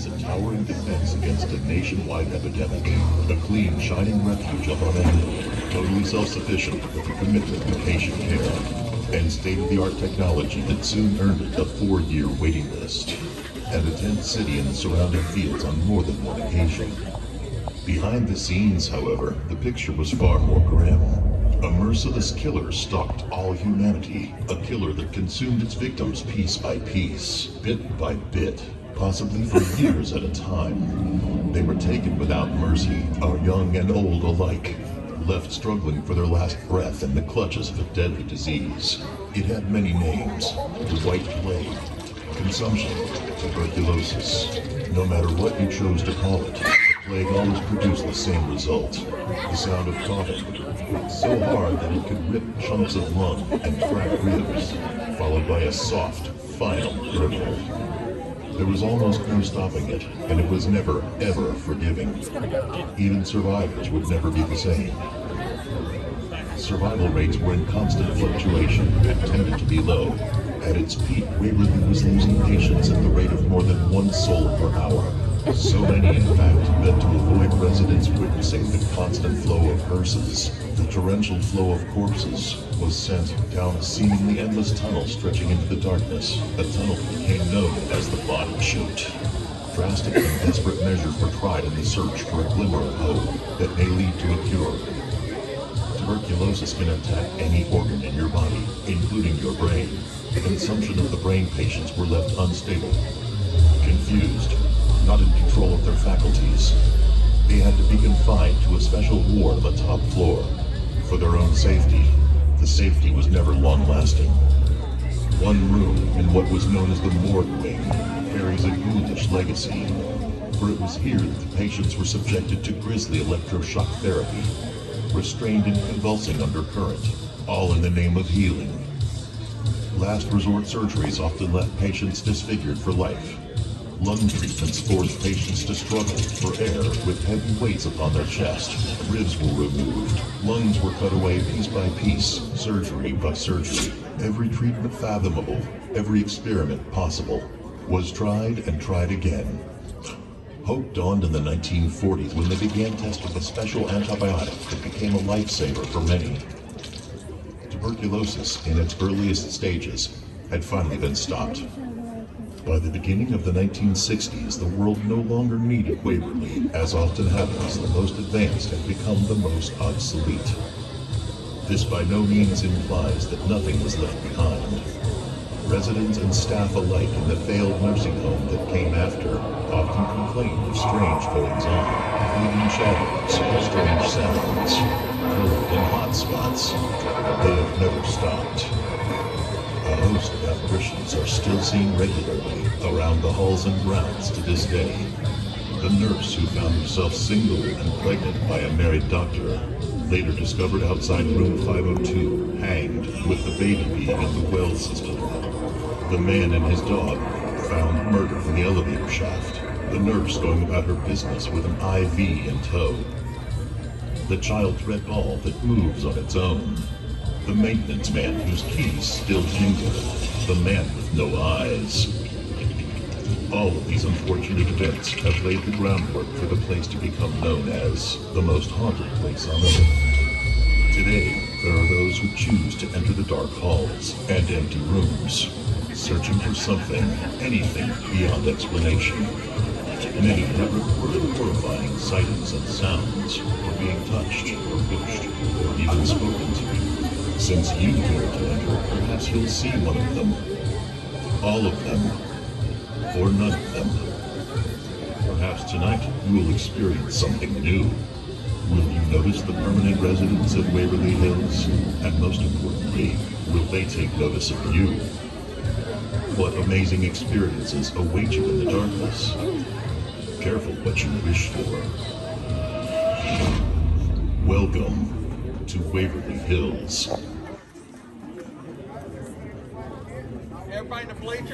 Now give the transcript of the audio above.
a towering defense against a nationwide epidemic. A clean, shining refuge up on a hill, totally self-sufficient with a commitment to patient care, and state-of-the-art technology that soon earned it a 4-year waiting list, and a tent city in the surrounding fields on more than one occasion. Behind the scenes, however, the picture was far more grim. A merciless killer stalked all humanity, a killer that consumed its victims piece by piece, bit by bit, possibly for years at a time. They were taken without mercy, our young and old alike, left struggling for their last breath in the clutches of a deadly disease. It had many names: the White Plague, consumption, tuberculosis. No matter what you chose to call it, the plague always produced the same result: the sound of coughing, so hard that it could rip chunks of lung and crack ribs, followed by a soft, final gurgle. There was almost no stopping it, and it was never, ever forgiving. Even survivors would never be the same. Survival rates were in constant fluctuation and tended to be low. At its peak, Waverly was losing patients at the rate of more than 1 soul per hour. So many, in fact, that to avoid residents witnessing the constant flow of hearses, the torrential flow of corpses was sent down a seemingly endless tunnel stretching into the darkness, a tunnel that became known as the Body Chute. Drastic and desperate measures were tried in the search for a glimmer of hope that may lead to a cure. Tuberculosis can attack any organ in your body, including your brain. The consumption of the brain patients were left unstable, confused, not in control of their faculties. They had to be confined to a special ward on the top floor. For their own safety, the safety was never long-lasting. One room in what was known as the morgue wing carries a ghoulish legacy, for it was here that the patients were subjected to grisly electroshock therapy, restrained and convulsing under current, all in the name of healing. Last resort surgeries often left patients disfigured for life. Lung treatments forced patients to struggle for air with heavy weights upon their chest. Ribs were removed. Lungs were cut away piece by piece, surgery by surgery. Every treatment fathomable, every experiment possible, was tried and tried again. Hope dawned in the 1940s when they began testing a special antibiotic that became a lifesaver for many. Tuberculosis, in its earliest stages, had finally been stopped. By the beginning of the 1960s, the world no longer needed Waverly. As often happens, the most advanced had become the most obsolete. This by no means implies that nothing was left behind. Residents and staff alike in the failed nursing home that came after often complained of strange goings-on, fleeting shadows, strange sounds, cold and hot spots. They have never stopped. A host of apparitions are still seen regularly around the halls and grounds to this day. The nurse who found herself single and pregnant by a married doctor, later discovered outside room 502, hanged with the baby being in the well system. The man and his dog, found murdered in the elevator shaft. The nurse going about her business with an IV in tow. The child's red ball that moves on its own. The maintenance man whose keys still jingle. The man with no eyes. All of these unfortunate events have laid the groundwork for the place to become known as the most haunted place on Earth. Today, there are those who choose to enter the dark halls and empty rooms, searching for something, anything beyond explanation. Many have reported horrifying sightings and sounds, or being touched, or pushed, or even spoken to. Since you dare to enter, perhaps you'll see one of them. All of them. Or none of them. Perhaps tonight you will experience something new. Will you notice the permanent residents of Waverly Hills? And most importantly, will they take notice of you? What amazing experiences await you in the darkness? Careful what you wish for. Welcome to Waverly Hills. Everybody in the bleachers.